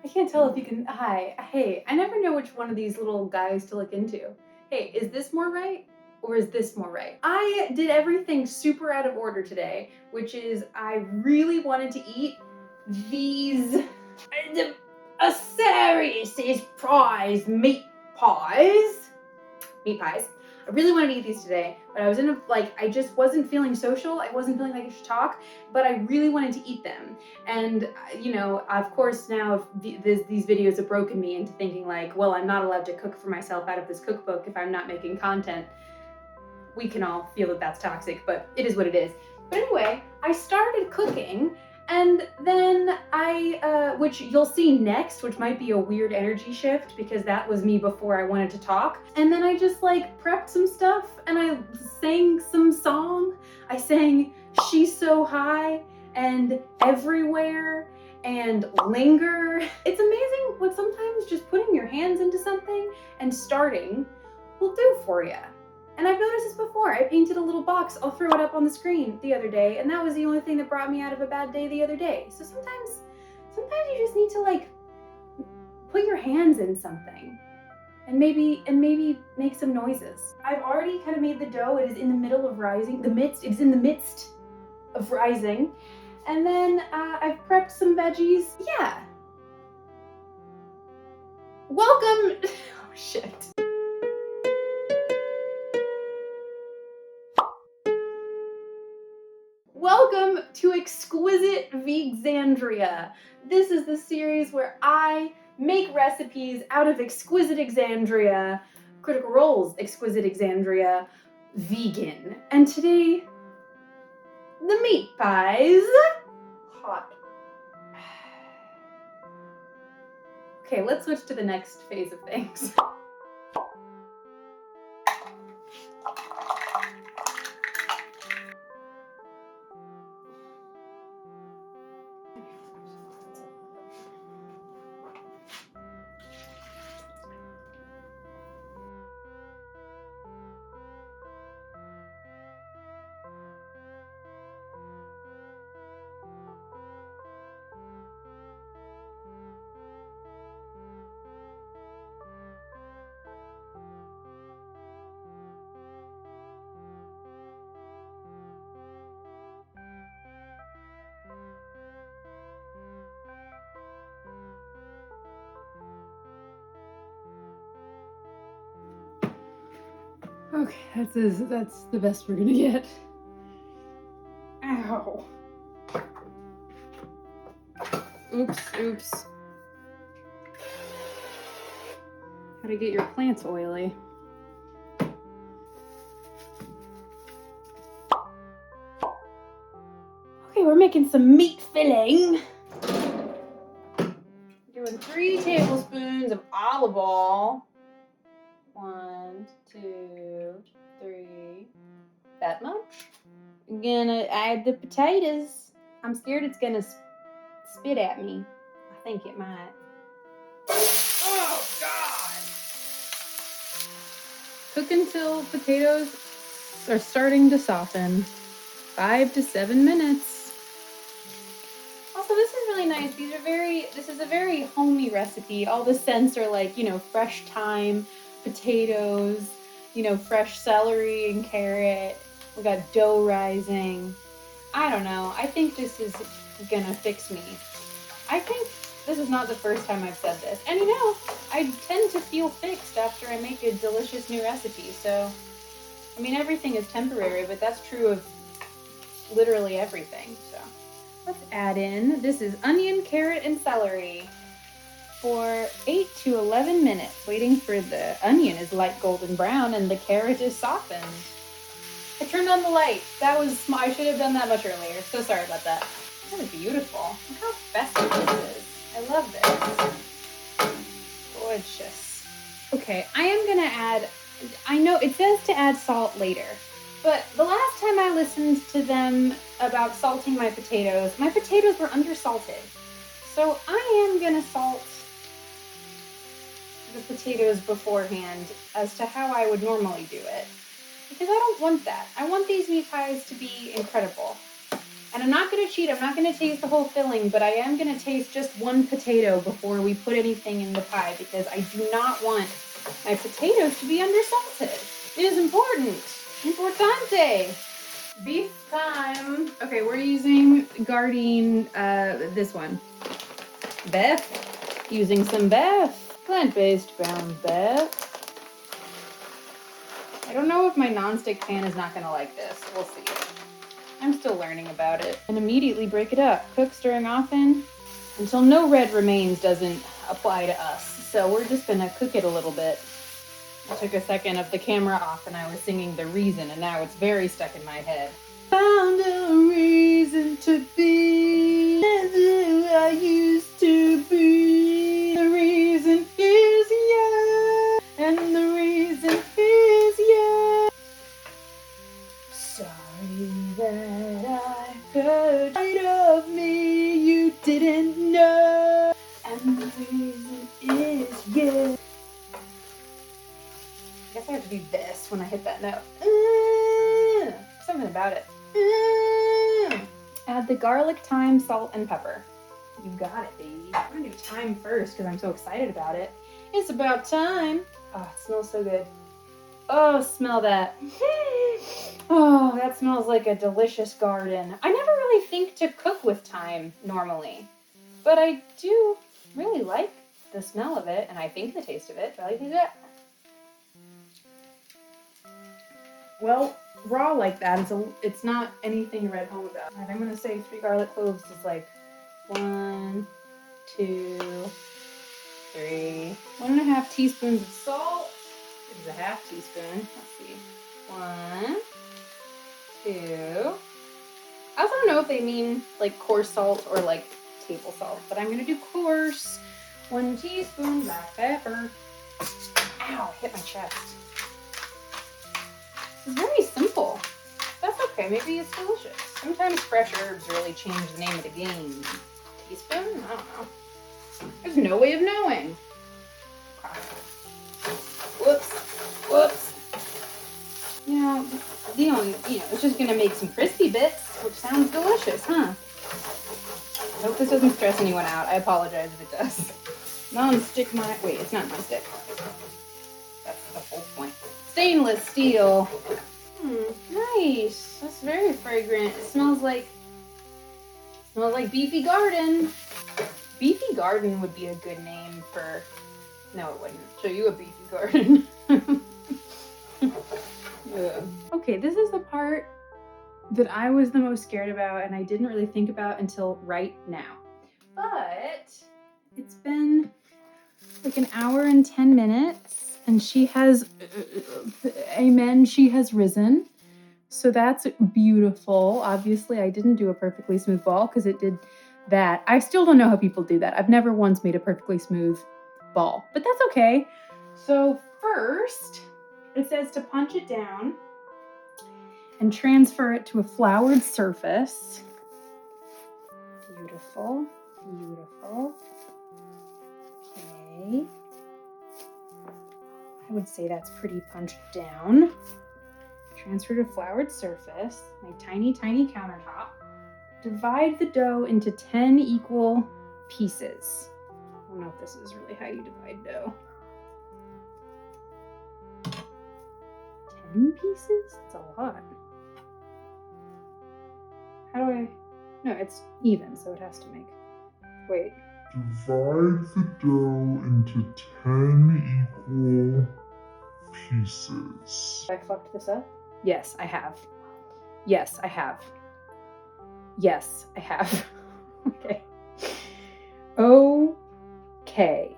I can't tell if you can, hi, hey, I never know which one of these little guys to look into. Hey, is this more right? Or is this more right? I did everything super out of order today, which is I really wanted to eat these Asarius' prize meat pies. Meat pies. I really wanted to eat these today, but I was I just wasn't feeling social. I wasn't feeling like I should talk, but I really wanted to eat them. And, of course, now these videos have broken me into thinking like, well, I'm not allowed to cook for myself out of this cookbook if I'm not making content. We can all feel that that's toxic, but it is what it is. But anyway, I started cooking, and then which you'll see next, which might be a weird energy shift because that was me before I wanted to talk. And then I just prepped some stuff and I sang some song. I sang She's So High and Everywhere and Linger. It's amazing what sometimes just putting your hands into something and starting will do for you. And I've noticed this before. I painted a little box. I'll throw it up on the screen the other day, and that was the only thing that brought me out of a bad day the other day. So sometimes you just need to put your hands in something and maybe make some noises. I've already kind of made the dough. It is in the middle of rising. It's in the midst of rising. And then I've prepped some veggies. Yeah. Welcome. Oh shit. Welcome to Exquisite Exandria. This is the series where I make recipes out of Exquisite Exandria, Critical Role's Exquisite Exandria, vegan. And today, the meat pies. Hot. Okay, let's switch to the next phase of things. Okay, that's the best we're gonna get. Ow. Oops. How to get your plants oily. Okay, we're making some meat filling. Doing 3 tablespoons of olive oil. 1, 2, 3. That much. I'm gonna add the potatoes. I'm scared it's gonna spit at me. I think it might. Oh, God! Cook until potatoes are starting to soften. 5 to 7 minutes. Also, this is really nice. This is a very homey recipe. All the scents are fresh thyme, potatoes, fresh celery and carrot. We got dough rising. I don't know. I think this is gonna fix me. I think this is not the first time I've said this. And I tend to feel fixed after I make a delicious new recipe. So, I mean, everything is temporary, but that's true of literally everything. So, let's add in, this is onion, carrot, and celery for 8 to 11 minutes, waiting for the onion is light golden brown and the carrot is softened. I turned on the light. I should have done that much earlier. So sorry about that. That is beautiful. Look how festive this is. I love this. Gorgeous. Okay, I am gonna add, I know it says to add salt later, but the last time I listened to them about salting my potatoes were undersalted. So I am gonna salt the potatoes beforehand as to how I would normally do it. Because I don't want that. I want these meat pies to be incredible. And I'm not going to cheat. I'm not going to taste the whole filling, but I am going to taste just one potato before we put anything in the pie because I do not want my potatoes to be undersalted. It is important. Importante. Beef time. Okay, we're using Gardein, this one. Beef. Using some beef. Plant-based ground beef. I don't know if my nonstick pan is not going to like this. We'll see. I'm still learning about it. And immediately break it up. Cook, stirring often until no red remains doesn't apply to us. So we're just going to cook it a little bit. I took a second of the camera off and I was singing The Reason, and now it's very stuck in my head. Found a reason to be as who I used to be. The reason is you, and the reason is you. Sorry that I heard of me you didn't know, and the reason is you. I guess I have to do this when I hit that note. Something about it. Add the garlic, thyme, salt, and pepper. You got it, baby. I'm gonna do thyme first because I'm so excited about it. It's about time. Oh, it smells so good. Oh, smell that. Oh, that smells like a delicious garden. I never really think to cook with thyme normally, but I do really like the smell of it, and I think the taste of it. Do I like it? Well, raw like that, it's not anything to write home about. All right, I'm gonna say 3 garlic cloves is like 1, 2, 3. 1.5 teaspoons of salt. This is a half teaspoon. Let's see. 1, 2. I also don't know if they mean like coarse salt or like table salt, but I'm gonna do coarse. 1 teaspoon black pepper. Ow, hit my chest. It's very simple. That's okay, maybe it's delicious. Sometimes fresh herbs really change the name of the game. Teaspoon? I don't know. There's no way of knowing. Whoops. Whoops. It's just gonna make some crispy bits, which sounds delicious, huh? I hope this doesn't stress anyone out. I apologize if it does. Wait, it's not non-stick. That's the whole point. Stainless steel. Nice. That's very fragrant. It smells like Beefy Garden. Beefy Garden would be a good name for. No, it wouldn't. Show you a Beefy Garden. Okay, this is the part that I was the most scared about and I didn't really think about until right now. But it's been like an hour and 10 minutes and she has, amen, she has risen. So that's beautiful. Obviously, I didn't do a perfectly smooth ball because it did that. I still don't know how people do that. I've never once made a perfectly smooth ball, but that's okay. So first, it says to punch it down and transfer it to a floured surface. Beautiful, beautiful. Okay. I would say that's pretty punched down. Transfer to floured surface, my tiny, tiny countertop. Divide the dough into 10 equal pieces. I don't know if this is really how you divide dough. 10 pieces? That's a lot. How do I? No, it's even, so it has to make. Wait. Divide the dough into 10 equal pieces. Have I fucked this up? Yes, I have. Yes, I have. Yes, I have. Okay. Okay.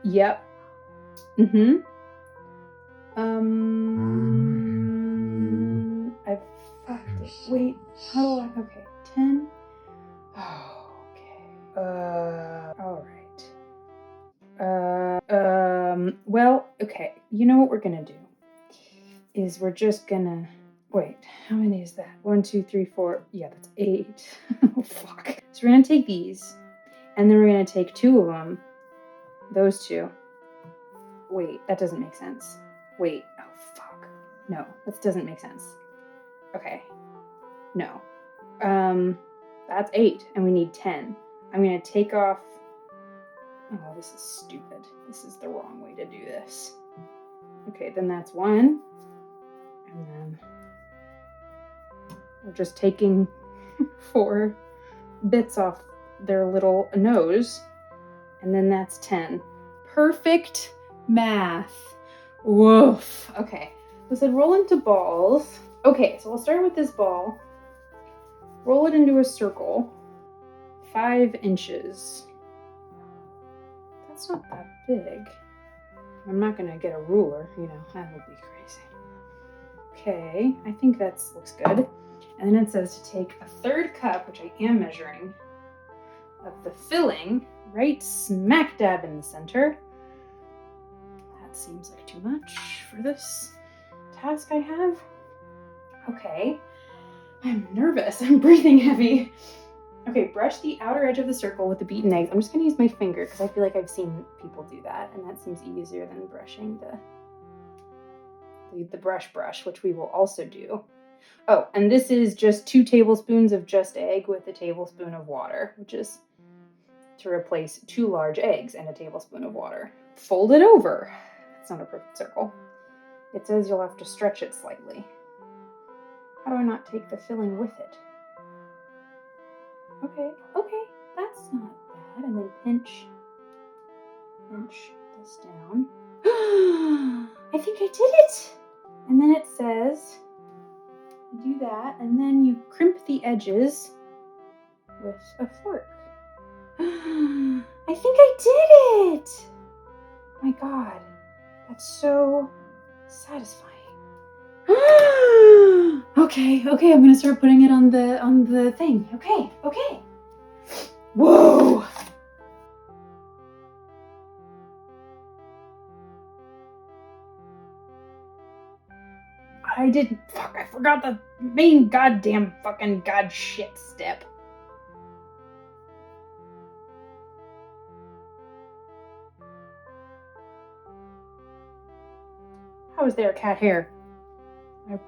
Yep. I've fucked it. Wait, how do I? Okay, 10. Oh, okay. All right. Well, okay. You know what we're gonna do? Is we're just gonna. Wait, how many is that? 1, 2, 3, 4. Yeah, that's 8. Oh, fuck. So we're gonna take these, and then we're gonna take 2 of them. Those 2. Wait, that doesn't make sense. Wait, oh, fuck. No, that doesn't make sense. Okay. No. That's 8, and we need 10. I'm going to take off... Oh, this is stupid. This is the wrong way to do this. Okay, then that's 1. And then we're just taking 4 bits off their little nose. And then that's 10. Perfect math. Woof. Okay, so it said roll into balls. Okay, so we'll start with this ball. Roll it into a circle. 5 inches. That's not that big. I'm not gonna get a ruler, you know, that would be crazy. Okay, I think that looks good. And then it says to take a 1/3 cup, which I am measuring, of the filling, right smack dab in the center. That seems like too much for this task I have. Okay, I'm nervous, I'm breathing heavy. Okay, brush the outer edge of the circle with the beaten eggs. I'm just gonna use my finger because I feel like I've seen people do that, and that seems easier than brushing the brush, which we will also do. Oh, and this is just 2 tablespoons of just egg with a tablespoon of water, which is to replace 2 large eggs and a tablespoon of water. Fold it over. It's not a perfect circle. It says you'll have to stretch it slightly. How do I not take the filling with it? Okay, that's not bad. And then pinch this down. I think I did it! And then it says, do that, and then you crimp the edges with a fork. I think I did it! My God, that's so satisfying. Okay, I'm gonna start putting it on the thing. Okay. Whoa! I forgot the main goddamn fucking god shit step. How is there cat hair? Whatever.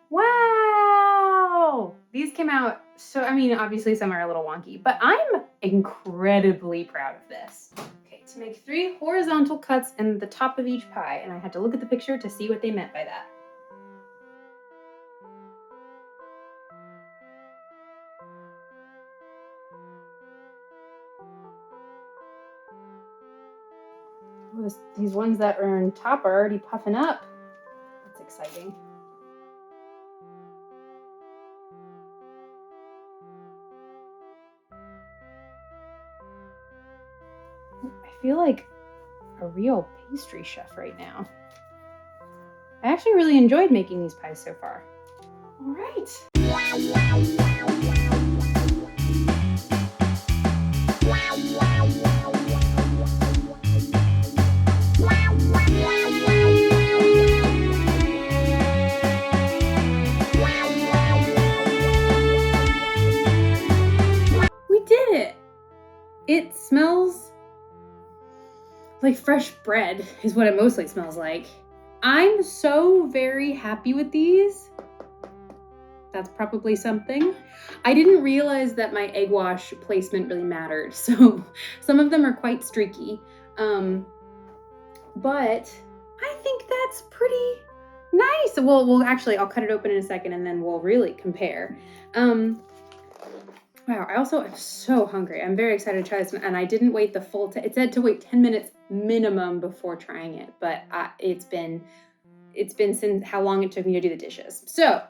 Wow! These came out so, I mean, obviously some are a little wonky, but I'm incredibly proud of this. Okay, to make 3 horizontal cuts in the top of each pie, and I had to look at the picture to see what they meant by that. These ones that are on top are already puffing up. That's exciting. I feel like a real pastry chef right now. I actually really enjoyed making these pies so far. All right. We did it! It smells like fresh bread is what it mostly smells like. I'm so very happy with these. That's probably something. I didn't realize that my egg wash placement really mattered. So some of them are quite streaky. But I think that's pretty nice. Well, actually, I'll cut it open in a second and then we'll really compare. Wow, I also am so hungry. I'm very excited to try this, and I didn't wait the full, it said to wait 10 minutes minimum before trying it, but it's been since how long it took me to do the dishes. So,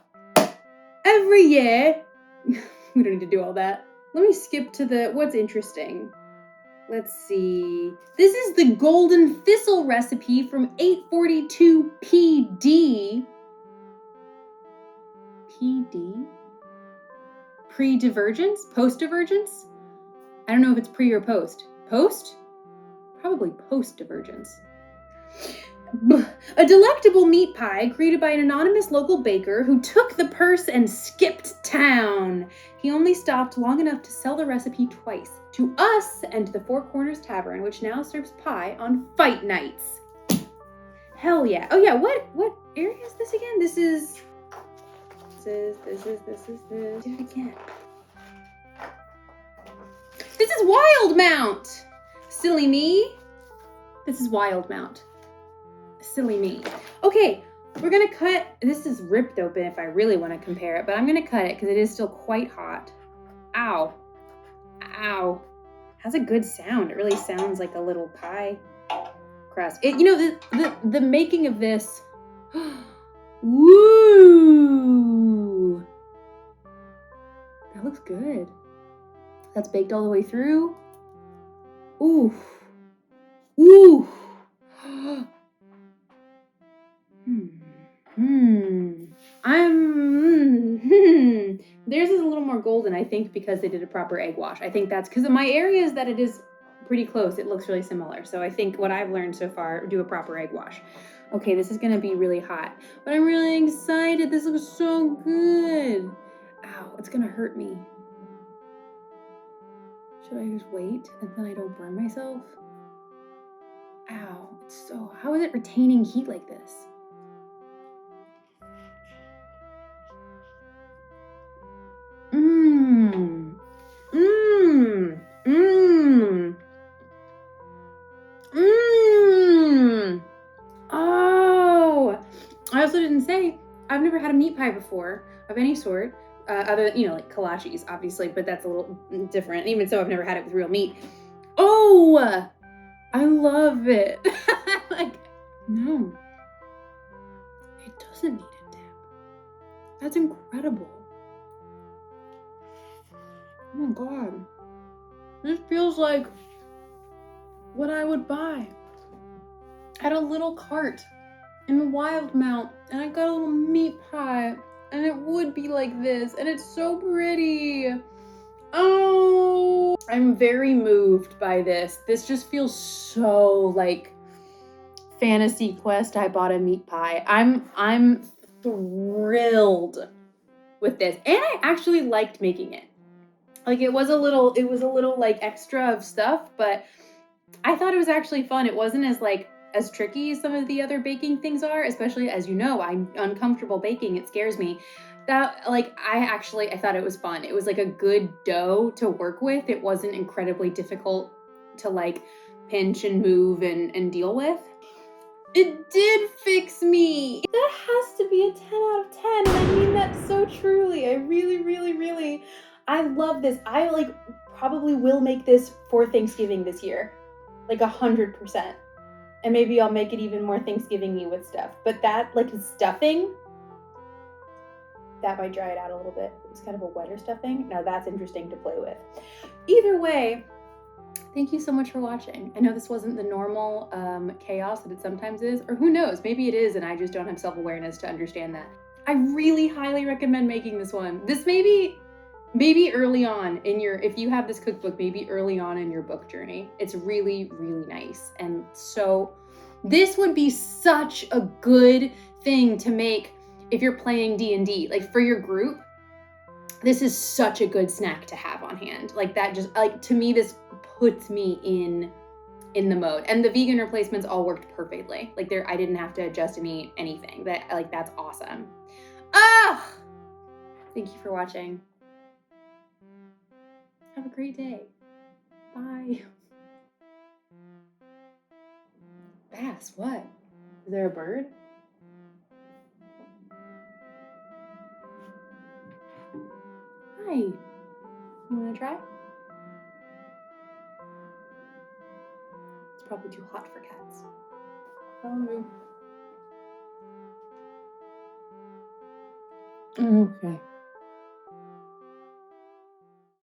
every year, we don't need to do all that. Let me skip to what's interesting. Let's see. This is the golden thistle recipe from 842 PD. PD? Pre-divergence? Post-divergence? I don't know if it's pre or post. Post? Probably post-divergence. A delectable meat pie created by an anonymous local baker who took the purse and skipped town. He only stopped long enough to sell the recipe twice, to us and to the Four Corners Tavern, which now serves pie on fight nights. Hell yeah. Oh yeah, what area is this again? This is. Do it again. This is Wildmount! Silly me. This is Wildmount. Silly me. Okay, we're gonna cut. This is ripped open if I really want to compare it, but I'm gonna cut it because it is still quite hot. Ow. Ow. Has a good sound. It really sounds like a little pie crust. The making of this. Woo! That looks good. That's baked all the way through. Ooh. Ooh. Theirs is a little more golden, I think, because they did a proper egg wash. I think that's because my area is that it is pretty close. It looks really similar. So I think what I've learned so far, do a proper egg wash. Okay, this is gonna be really hot, but I'm really excited. This looks so good. Ow, it's gonna hurt me. Should I just wait and then I don't burn myself? Ow, how is it retaining heat like this? Oh, I also didn't say, I've never had a meat pie before of any sort, other than, like kolaches, obviously, but that's a little different. Even so, I've never had it with real meat. Oh, I love it. Like, no, it doesn't need a dip. That's incredible. Oh my God. This feels like what I would buy at a little cart in Wildmount, and I got a little meat pie, and it would be like this, and it's so pretty. Oh, I'm very moved by this. This just feels so like Fantasy Quest. I bought a meat pie. I'm thrilled with this, and I actually liked making it. Like it was a little like extra of stuff, but I thought it was actually fun. It wasn't as tricky as some of the other baking things are, especially as you know, I'm uncomfortable baking. It scares me. I thought it was fun. It was like a good dough to work with. It wasn't incredibly difficult to like pinch and move and deal with. It did fix me. That has to be a 10 out of 10. And I mean that so truly. I really, really, really, I love this. I probably will make this for Thanksgiving this year. Like 100%. And maybe I'll make it even more Thanksgiving-y with stuff. But that stuffing, that might dry it out a little bit. It's kind of a wetter stuffing. Now that's interesting to play with. Either way, thank you so much for watching. I know this wasn't the normal chaos that it sometimes is, or who knows, maybe it is and I just don't have self-awareness to understand that. I really highly recommend making this one. This maybe early on in if you have this cookbook, maybe early on in your book journey. It's really, really nice. And so this would be such a good thing to make if you're playing D&D, like for your group. This is such a good snack to have on hand. Like that just to me, this puts me in the mode. And the vegan replacements all worked perfectly. Like I didn't have to adjust and eat anything. That's awesome. Thank you for watching. Have a great day. Bye. Bass, what? Is there a bird? Hi. You wanna try? It's probably too hot for cats. Okay.